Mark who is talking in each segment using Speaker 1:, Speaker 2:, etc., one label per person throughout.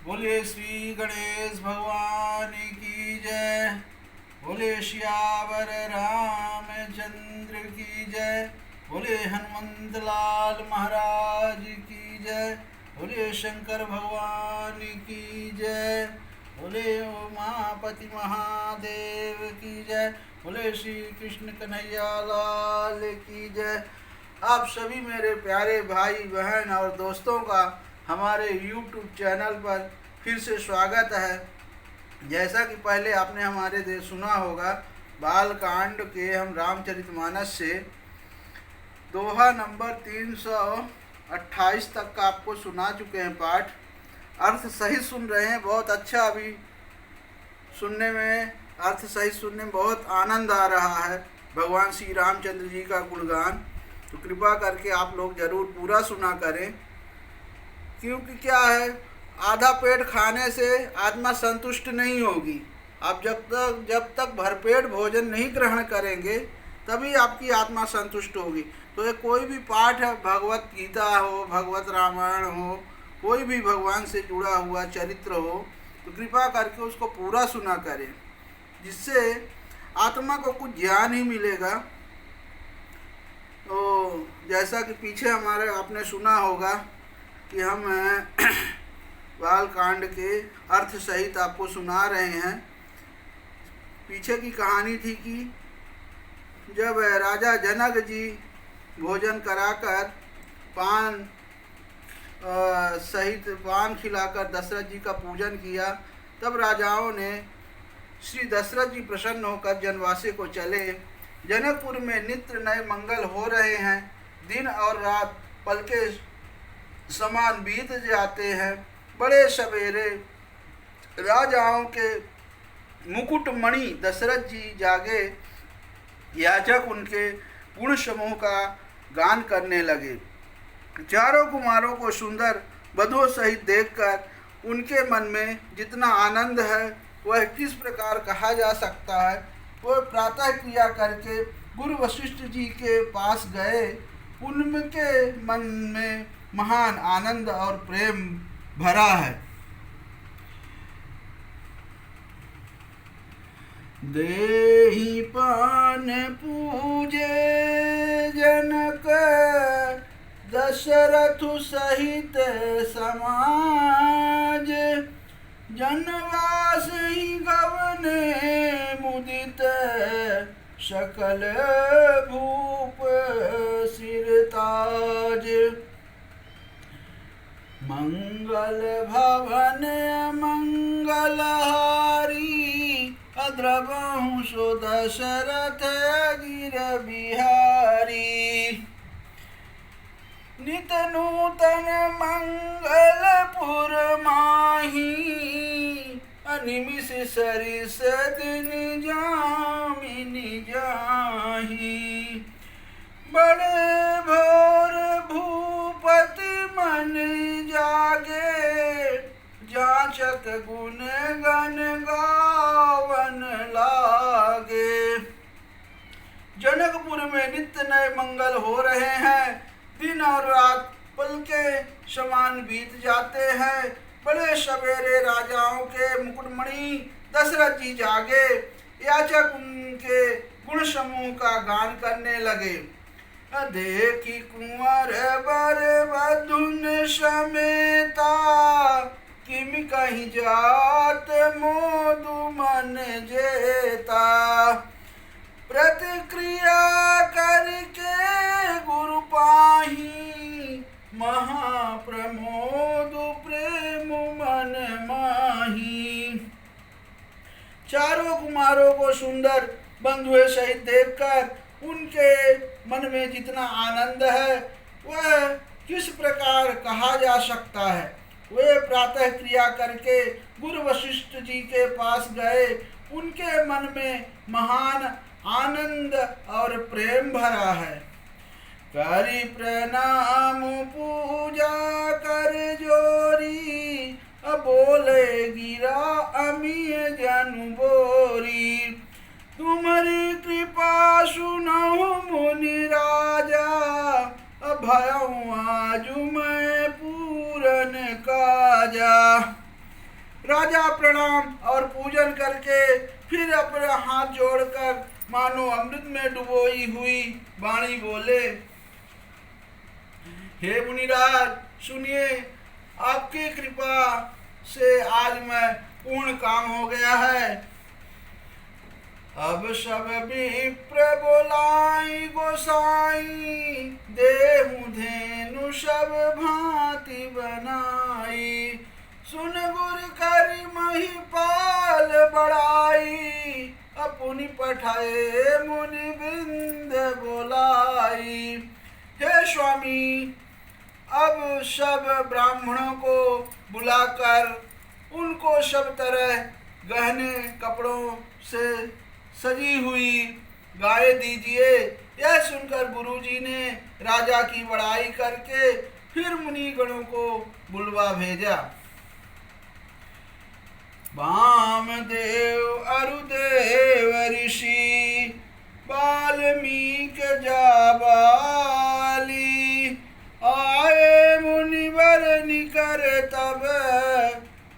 Speaker 1: बोले श्री गणेश भगवान की जय। बोले श्यावर रामचंद्र की जय। बोले हनुमंत लाल महाराज की जय। बोले शंकर भगवान की जय। बोले उमापति महादेव की जय। बोले श्री कृष्ण कन्हैया लाल की जय। आप सभी मेरे प्यारे भाई बहन और दोस्तों का हमारे YouTube चैनल पर फिर से स्वागत है। जैसा कि पहले आपने हमारे सुना होगा, बाल कांड के हम रामचरितमानस से दोहा नंबर 328 तक का आपको सुना चुके हैं पाठ। अर्थ सहित सुन रहे हैं, बहुत अच्छा अभी सुनने में, अर्थ सहित सुनने में बहुत आनंद आ रहा है। भगवान श्री रामचंद्र जी का गुणगान, तो कृपा करके आप लोग जरूर पूरा सुना करें, क्योंकि क्या है, आधा पेट खाने से आत्मा संतुष्ट नहीं होगी। आप जब तक भरपेट भोजन नहीं ग्रहण करेंगे तभी आपकी आत्मा संतुष्ट होगी। तो ये कोई भी पाठ है, भगवत गीता हो, भगवत रामायण हो, कोई भी भगवान से जुड़ा हुआ चरित्र हो, तो कृपा करके उसको पूरा सुना करें, जिससे आत्मा को कुछ ज्ञान ही मिलेगा। तो जैसा कि पीछे हमारे आपने सुना होगा कि हम बाल कांड के अर्थ सहित आपको सुना रहे हैं। पीछे की कहानी थी कि जब राजा जनक जी भोजन कराकर पान सहित पान खिलाकर दशरथ जी का पूजन किया, तब राजाओं ने श्री दशरथ जी प्रसन्न होकर जनवासे को चले। जनकपुर में नित्य नए मंगल हो रहे हैं, दिन और रात पल के समान बीत जाते हैं। बड़े सवेरे राजाओं के मुकुटमणि दशरथ जी जागे। याचक उनके गुण समूह का गान करने लगे। चारों कुमारों को सुंदर वधुओं सहित देखकर उनके मन में जितना आनंद है वह किस प्रकार कहा जा सकता है। वह प्रातः क्रिया करके गुरु वशिष्ठ जी के पास गए। उनके मन में महान आनंद और प्रेम भरा है। देहि पान पूजे जनक दशरथु सहित समाज। जनवास ही गवने मुदित सकल भूप सिरताज। मंगल भवन मंगलहारी अद्रवहु सो दशरथ गिर बिहारी। नित नूतन मंगलपुर माही अनिमिष सरिस दिन जामिनी जाही। बड़े भोर भूपति मन जागे जाचक गुण गण गावन लागे। जनकपुर में नित्य नए मंगल हो रहे हैं, दिन और रात पल के समान बीत जाते हैं। बड़े सवेरे राजाओं के मुकुटमणि दशरथ जी जागे। याचक उनके गुण समूह का गान करने लगे। देखी कुंवर बर बधुन समेता किम कहीं जात मोदु मन जेता। प्रतिक्रिया करके गुरु पाही महाप्रमोद प्रेम मन माही। चारों कुमारों को सुंदर बंधुए सहित देखकर उनके मन में जितना आनंद है वह किस प्रकार कहा जा सकता है। वे प्रातः क्रिया करके गुरु वशिष्ठ जी के पास गए। उनके मन में महान आनंद और प्रेम भरा है। करी प्रणाम पूजा कर जोरी बोले गिरा अमीय जनु बोरी। तुम्हारी कृपा सुनहु मुनि राजा भयऊ आजु मैं पूरन काजा। राजा प्रणाम और पूजन करके फिर अपना हाथ जोड़कर मानो अमृत में डुबोई हुई वाणी बोले, हे मुनिराज सुनिए, आपकी कृपा से आज मैं पूर्ण काम हो गया है। अब सब विप्र बोलाई गोसाई, देहु धेनु सब भांति बनाई। सुन गुर कर महिपाल बड़ाई, अपनी पठाए मुनि बिंद बोलाई। हे स्वामी, अब सब ब्राह्मणों को बुलाकर उनको सब तरह गहने कपड़ों से सजी हुई गाय दीजिए। यह सुनकर गुरुजी ने राजा की बड़ाई करके फिर मुनि गणों को बुलवा भेजा। वामदेव अरुदेव ऋषि, वाल्मीक जाबाली, आए मुनिवर निकर तब,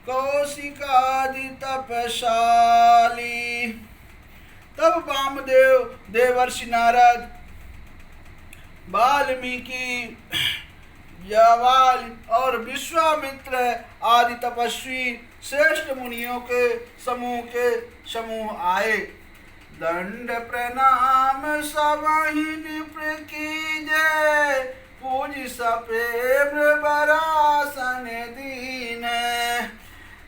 Speaker 1: कौशिकादि तपशाली। तब वामदेव, देवर्षि नारद, वाल्मीकि, जाबाल और विश्वामित्र आदि तपस्वी श्रेष्ठ मुनियों के समूह आए। दंड प्रणाम सबहि निप्र कीजय, पूज सप्रेम बरासन दीन।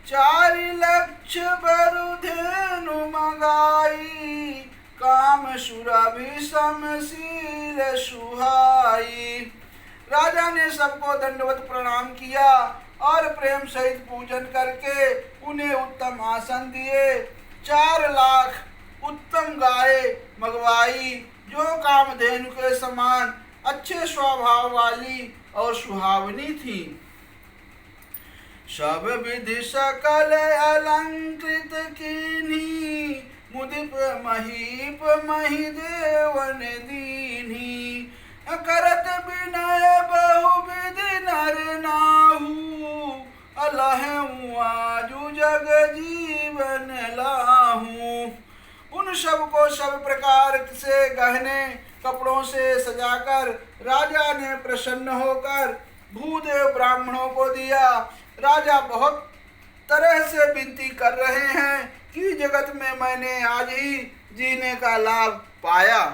Speaker 1: 4 लक्ष बरुधेनु मगाई, काम सुरभि समशील सुहाई। राजा ने सबको दंडवत प्रणाम किया और प्रेम सहित पूजन करके उन्हें उत्तम आसन दिए। 4 लाख उत्तम गाय मंगवाई, जो कामधेनु के समान अच्छे स्वभाव वाली और सुहावनी थी। सब विधि सकल अलंकृत कीन्ही, मुदिप महीप महिदेवन दीन्ही। करत विनय बहुविधि नर नाहू, अलहू आजु जग जीवन लाहू। उन सब को सब प्रकार से गहने कपड़ों से सजाकर राजा ने प्रसन्न होकर भूदेव ब्राह्मणों को दिया। राजा बहुत तरह से विनती कर रहे हैं कि जगत में मैंने आज ही जीने का लाभ पाया।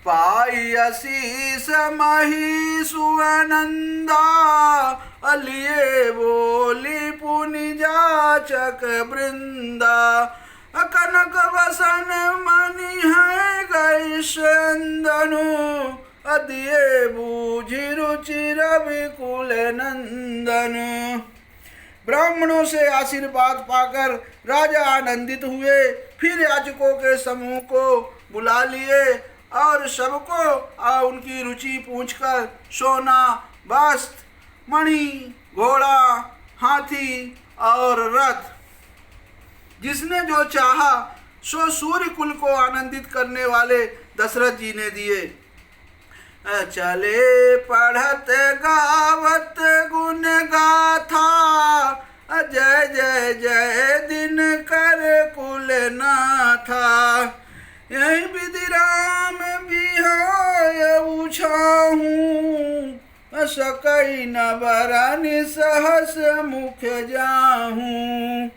Speaker 1: पाई असीस मही सुअनंदा, अलिए बोली पुनि जाचक वृंदा। कनक वसन मणि है गई संदनु, अदिए बूझि रुचि रविकुल नंदन। ब्राह्मणों से आशीर्वाद पाकर राजा आनंदित हुए। फिर याजकों के समूह को बुला लिए और सबको उनकी रुचि पूछकर सोना, वस्त्र, मणि, घोड़ा, हाथी और रथ, जिसने जो चाहा सो सूर्य कुल को आनंदित करने वाले दशरथ जी ने दिए। चले पढ़त गावत गुण गाथा, जय जय जय दिन कर कुल नाथा। यही विधि राम बिहाय उछाहूँ, सकई न बरानि सहस मुख जाहूँ।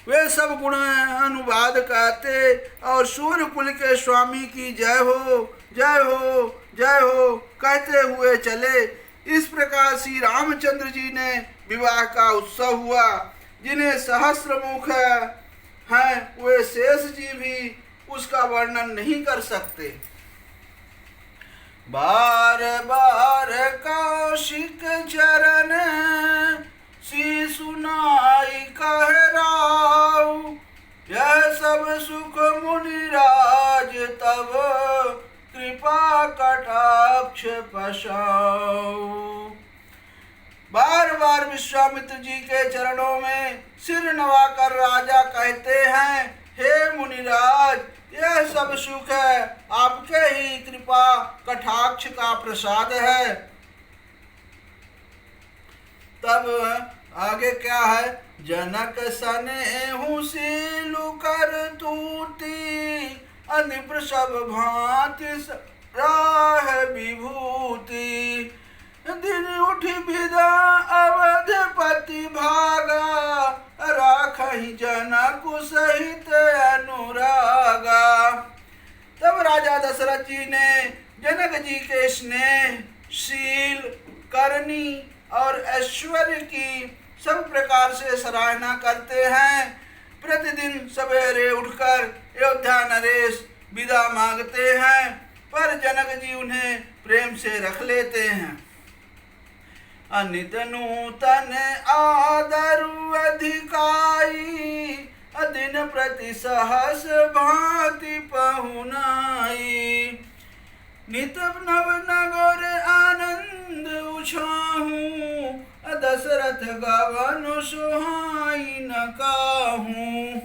Speaker 1: वे सब गुण अनुवाद कहते और सूर्य कुल के स्वामी की जय हो जय हो जय हो कहते हुए चले। इस प्रकार श्री रामचंद्र जी ने विवाह का उत्सव हुआ। जिन्हें सहस्त्र मुख हैं वे शेष जी भी उसका वर्णन नहीं कर सकते। बार बार कौशिक चरण सी सुनाई कह राव, यह सब सुख मुनिराज तब कृपा कटाक्ष पशाऊ। बार बार विश्वामित्र जी के चरणों में सिर नवाकर राजा कहते हैं, हे मुनिराज, यह सब सुख है आपके ही कृपा कटाक्ष का प्रसाद है। तब आगे क्या है? जनक सनेहु सीलु कर तूती, अधिप सब भांति राह विभूति। दिन उठ विदा अवधपति भागा, राखहि जनक सहित अनुरागा। तब राजा दशरथ जी ने जनक जी के स्नेह, शील, करनी और ऐश्वर्य की सब प्रकार से सराहना करते हैं। प्रतिदिन सवेरे उठकर अयोध्या नरेश विदा मांगते हैं, पर जनक जी उन्हें प्रेम से रख लेते हैं। अनित नूतन आदरु अधिकाई, दिन प्रति सहस भांति पहुनाई। नित नव नगर आनंद उछाहूं, दशरथ गवन सुहाई न काहूं।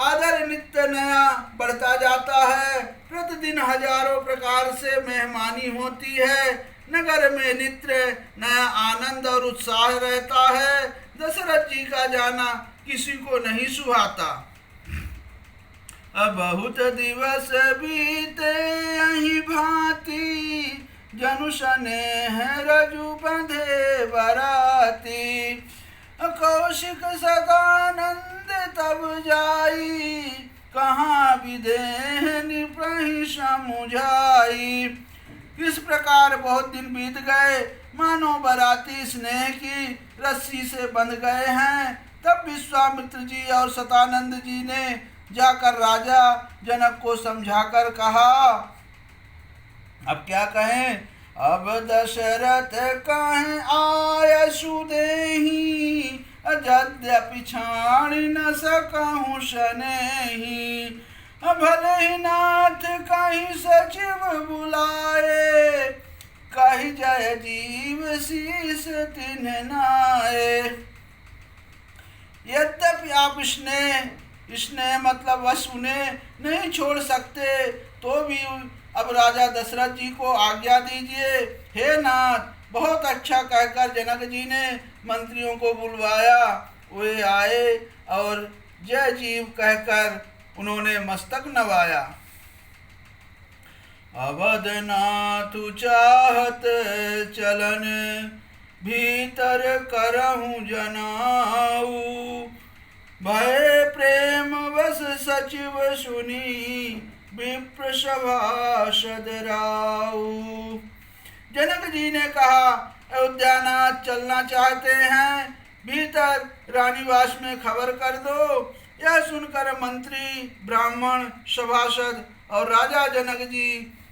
Speaker 1: आदर नित्य नया बढ़ता जाता है। प्रतिदिन हजारों प्रकार से मेहमानी होती है। नगर में नित्य नया आनंद और उत्साह रहता है। दशरथ जी का जाना किसी को नहीं सुहाता। अब बहुत दिवस बीते यही भांति, जनु स्नेह रजु बंधे बराती। कौशिक सदानंद तब जाई, कहाँ विदेह निपहि समुझाई। इस प्रकार बहुत दिन बीत गए, मानो बराती स्नेह की रस्सी से बंध गए हैं। तब विश्वामित्र जी और सतानंद जी ने जाकर राजा जनक को समझाकर कहा। अब क्या कहें? अब दशरथ कहें आय सुदेही, यद्यपि छाड़ न सकहूँ शनेही। भले ही नाथ कहीं सचिव बुलाए, कही जय जीव शीस तिन्ह नाए। यद्यपि आप स्नेह मतलब वश उन्हें नहीं छोड़ सकते, तो भी अब राजा दशरथ जी को आज्ञा दीजिए। हे नाथ, बहुत अच्छा कहकर जनक जी ने मंत्रियों को बुलवाया। वे आए और जय जीव कहकर उन्होंने मस्तक नवाया। अवधनाथ चाहत चलन, भीतर करहूँ जनाऊ। भय प्रेम वश सचिव सुनी, विप्र सभासद राऊ। जनक जी ने कहा, अयोध्यानाथ चलना चाहते हैं, भीतर रानीवास में खबर कर दो। यह सुनकर मंत्री, ब्राह्मण, सभासद और राजा जनक जी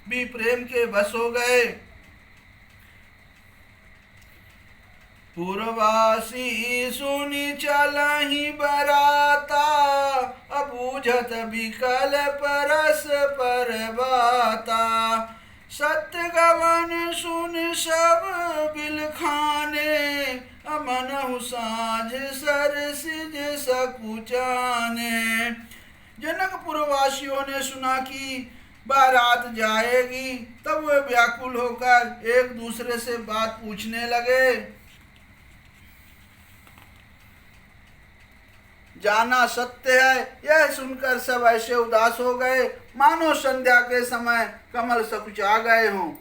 Speaker 1: भी प्रेम के बस हो गए। पूर्ववासी सुनि चलहि बराता, अबूझत विकल परस पर बाता। सत्य गवन सुन सब बिलखाने, अमनहु साँझ सरसिज सकुचाने। जनकपुर वासियों ने सुना कि बारात जाएगी, तब वे व्याकुल होकर एक दूसरे से बात पूछने लगे। जाना सत्य है, यह सुनकर सब ऐसे उदास हो गए मानो संध्या के समय कमल सकुचा गए हों।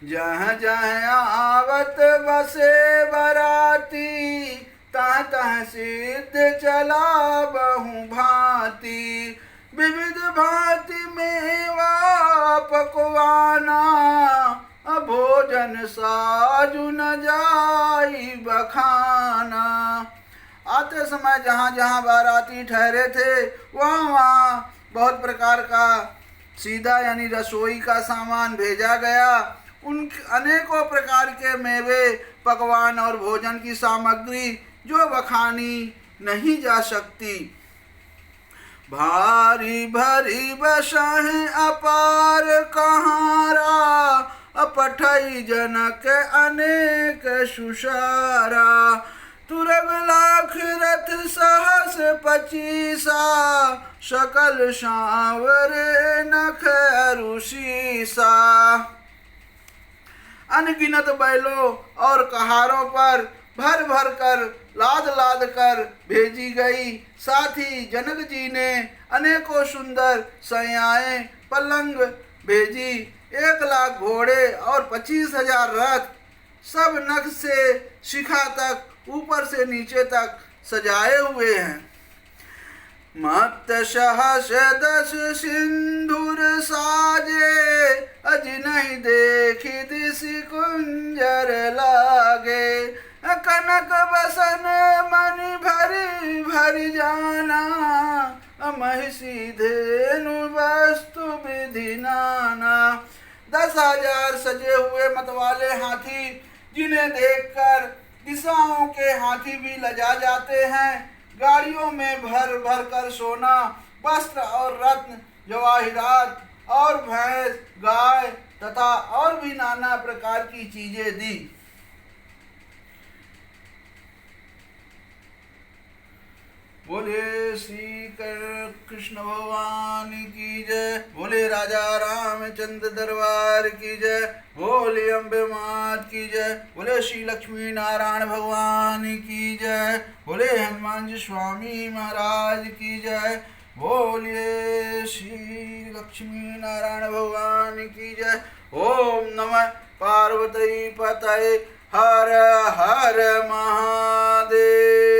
Speaker 1: जहाँ जहाँ आवत बसे बराती, तह तह सिद्ध चला बहु भांति। विविध भांति मेवा पकवाना, भोजन साजु न जाई बखाना। आते समय जहाँ जहाँ बाराती ठहरे थे, वहाँ वहाँ बहुत प्रकार का सीधा यानी रसोई का सामान भेजा गया। उन अनेकों प्रकार के मेवे, पकवान और भोजन की सामग्री जो बखानी नहीं जा सकती। भारी भरी बसह अपार कहारा, अपठई जनक अनेक सुसारा। तुरग लाख रथ सहस 25, सकल सांवरे नख अरुषीसा। अनगिनत बैलों और कहारों पर भर भर कर लाद लाद कर भेजी गई। साथ ही जनक जी ने अनेकों सुंदर सयाएं पलंग भेजी। 1,00,000 घोड़े और 25,000 रथ सब नख से शिखा तक ऊपर से नीचे तक सजाए हुए हैं। मत सहस 10 सिंधुर साजे, अज नहीं देखी दिस कुंजर लागे। कनक बसन मणि भरी भरी जाना, महिषी धेनु वस्तु विधि नाना। 10,000 सजे हुए मतवाले हाथी, जिन्हें देखकर दिशाओं के हाथी भी लजा जाते हैं। गाड़ियों में भर भर कर सोना, वस्त्र और रत्न, जवाहिरात और भैंस, गाय तथा और भी नाना प्रकार की चीजें दी। बोले श्री कृष्ण भगवान की जय। बोले राजा रामचंद्र दरबार की जय। बोले अम्बे मात की जय। बोले श्री लक्ष्मी नारायण भगवान की जय। बोले हनुमान जी स्वामी महाराज की जय। बोले श्री लक्ष्मी नारायण भगवान की जय। ओम नमः पार्वती पतये हर हर महादेव।